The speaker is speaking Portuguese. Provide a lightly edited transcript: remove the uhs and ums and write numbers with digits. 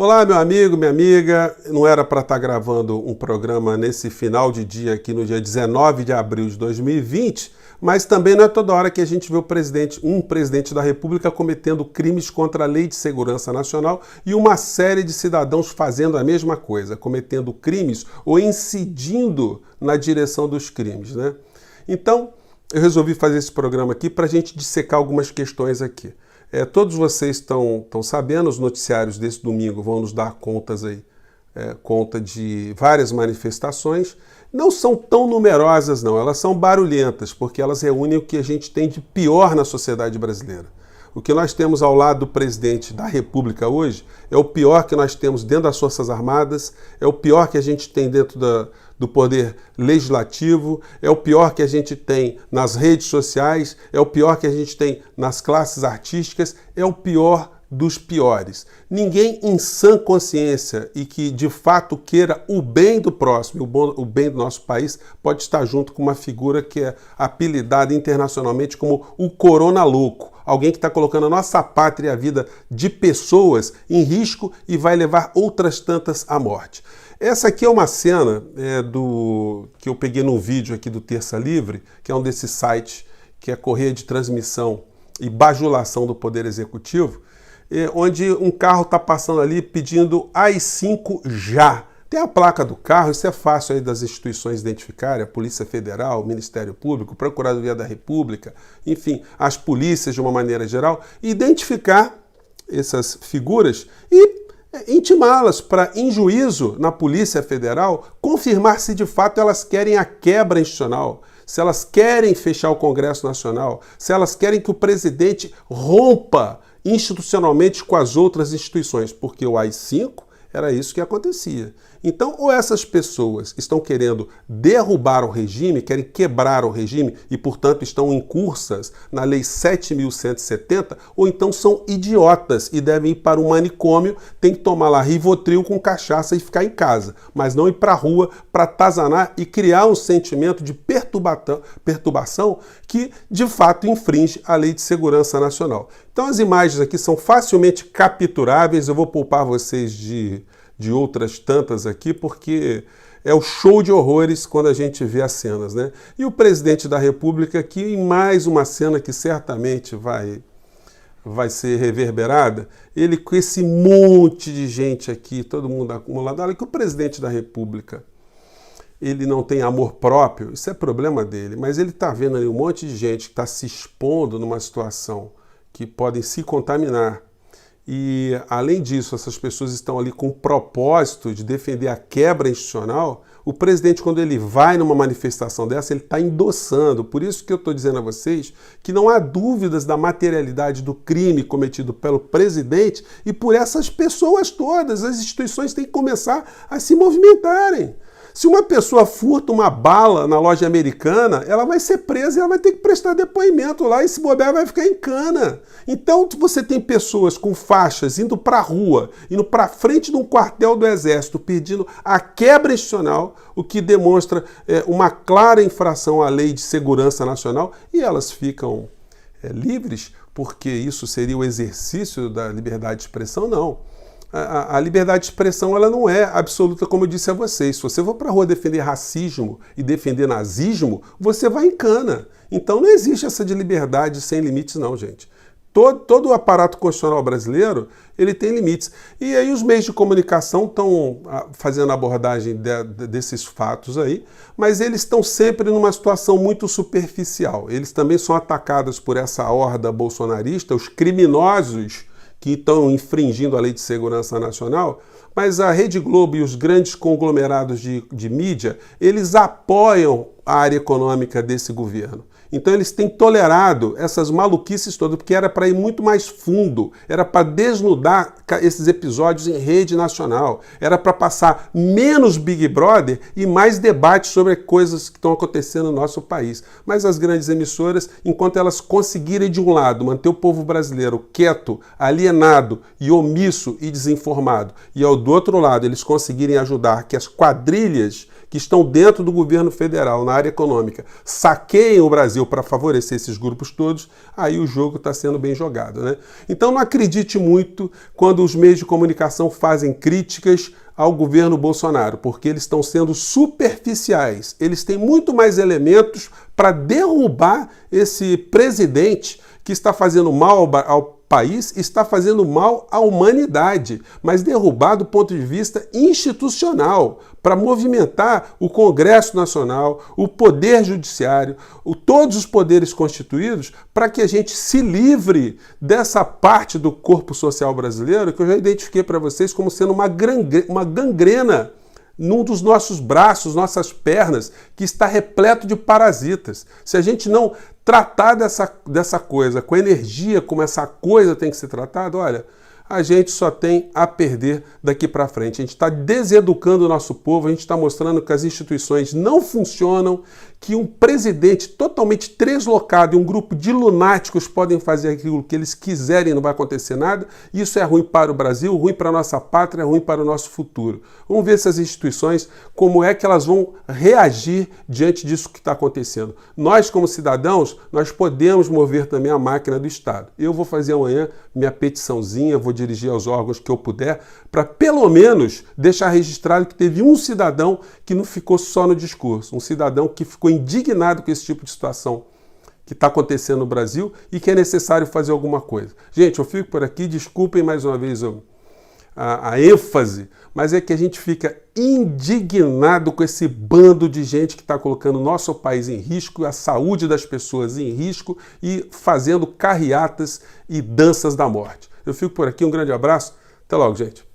Olá, meu amigo, minha amiga. Não era para estar gravando um programa nesse final de dia aqui no dia 19 de abril de 2020, mas também não é toda hora que a gente vê um presidente da República cometendo crimes contra a Lei de Segurança Nacional e uma série de cidadãos fazendo a mesma coisa, cometendo crimes ou incidindo na direção dos crimes, né? Então, eu resolvi fazer esse programa aqui para a gente dissecar algumas questões aqui. Todos vocês estão sabendo, os noticiários desse domingo vão nos dar conta de várias manifestações. Não são tão numerosas, não, elas são barulhentas, porque elas reúnem o que a gente tem de pior na sociedade brasileira. O que nós temos ao lado do presidente da República hoje é o pior que nós temos dentro das Forças Armadas, é o pior que a gente tem dentro do Poder Legislativo, é o pior que a gente tem nas redes sociais, é o pior que a gente tem nas classes artísticas, é o pior dos piores. Ninguém em sã consciência e que de fato queira o bem do próximo, o bem do nosso país, pode estar junto com uma figura que é apelidada internacionalmente como o Corona Louco. Alguém que está colocando a nossa pátria e a vida de pessoas em risco e vai levar outras tantas à morte. Essa aqui é uma cena que eu peguei num vídeo aqui do Terça Livre, que é um desses sites que é correia de transmissão e bajulação do Poder Executivo, onde um carro está passando ali pedindo AI-5 já. Tem a placa do carro, isso é fácil aí das instituições identificarem, a Polícia Federal, o Ministério Público, Procuradoria da República, enfim, as polícias de uma maneira geral, identificar essas figuras e intimá-las para, em juízo na Polícia Federal, confirmar se de fato elas querem a quebra institucional, se elas querem fechar o Congresso Nacional, se elas querem que o presidente rompa institucionalmente com as outras instituições, porque o AI-5 era isso que acontecia. Então, ou essas pessoas estão querendo derrubar o regime, querem quebrar o regime e, portanto, estão incursas na Lei 7.170, ou então são idiotas e devem ir para o manicômio, tem que tomar lá Rivotril com cachaça e ficar em casa, mas não ir para a rua para atazanar e criar um sentimento de perturbação que, de fato, infringe a Lei de Segurança Nacional. Então, as imagens aqui são facilmente capturáveis, eu vou poupar vocês de outras tantas aqui, porque é o show de horrores quando a gente vê as cenas, né? E o presidente da República aqui, em mais uma cena que certamente vai ser reverberada, ele com esse monte de gente aqui, todo mundo acumulado, olha que o presidente da República, ele não tem amor próprio, isso é problema dele, mas ele está vendo ali um monte de gente que está se expondo numa situação que podem se contaminar. E, além disso, essas pessoas estão ali com o propósito de defender a quebra institucional. O presidente, quando ele vai numa manifestação dessa, ele está endossando. Por isso que eu estou dizendo a vocês que não há dúvidas da materialidade do crime cometido pelo presidente e por essas pessoas todas. As instituições têm que começar a se movimentarem. Se uma pessoa furta uma bala na loja americana, ela vai ser presa e ela vai ter que prestar depoimento lá e se bobear vai ficar em cana. Então você tem pessoas com faixas indo para a rua, indo para frente de um quartel do Exército pedindo a quebra institucional, o que demonstra uma clara infração à Lei de Segurança Nacional e elas ficam livres porque isso seria o exercício da liberdade de expressão? Não. A liberdade de expressão ela não é absoluta, como eu disse a vocês. Se você for para a rua defender racismo e defender nazismo, você vai em cana. Então não existe essa de liberdade sem limites não, gente. Todo o aparato constitucional brasileiro, ele tem limites. E aí os meios de comunicação estão fazendo abordagem desses fatos aí, mas eles estão sempre numa situação muito superficial. Eles também são atacados por essa horda bolsonarista, os criminosos que estão infringindo a Lei de Segurança Nacional, mas a Rede Globo e os grandes conglomerados de mídia, eles apoiam a área econômica desse governo. Então eles têm tolerado essas maluquices todas, porque era para ir muito mais fundo, era para desnudar esses episódios em rede nacional, era para passar menos Big Brother e mais debate sobre coisas que estão acontecendo no nosso país. Mas as grandes emissoras, enquanto elas conseguirem de um lado manter o povo brasileiro quieto, alienado e omisso e desinformado, e ao do outro lado eles conseguirem ajudar que as quadrilhas que estão dentro do governo federal, na área econômica, saqueiem o Brasil para favorecer esses grupos todos, aí o jogo está sendo bem jogado, né? Então não acredite muito quando os meios de comunicação fazem críticas ao governo Bolsonaro, porque eles estão sendo superficiais. Eles têm muito mais elementos para derrubar esse presidente que está fazendo mal ao país, está fazendo mal à humanidade, mas derrubar do ponto de vista institucional, para movimentar o Congresso Nacional, o Poder Judiciário, todos os poderes constituídos, para que a gente se livre dessa parte do corpo social brasileiro que eu já identifiquei para vocês como sendo uma gangrena num dos nossos braços, nossas pernas, que está repleto de parasitas. Se a gente não tratar dessa coisa com energia, como essa coisa tem que ser tratada, olha, a gente só tem a perder daqui para frente. A gente está deseducando o nosso povo, a gente está mostrando que as instituições não funcionam, que um presidente totalmente deslocado e um grupo de lunáticos podem fazer aquilo que eles quiserem e não vai acontecer nada. Isso é ruim para o Brasil, ruim para a nossa pátria, ruim para o nosso futuro. Vamos ver essas instituições, como é que elas vão reagir diante disso que está acontecendo. Nós, como cidadãos, nós podemos mover também a máquina do Estado. Eu vou fazer amanhã minha petiçãozinha, vou dirigir aos órgãos que eu puder, para pelo menos deixar registrado que teve um cidadão que não ficou só no discurso, um cidadão que ficou indignado com esse tipo de situação que está acontecendo no Brasil e que é necessário fazer alguma coisa. Gente, eu fico por aqui, desculpem mais uma vez a ênfase, mas é que a gente fica indignado com esse bando de gente que está colocando o nosso país em risco, a saúde das pessoas em risco e fazendo carreatas e danças da morte. Eu fico por aqui, um grande abraço, até logo, gente.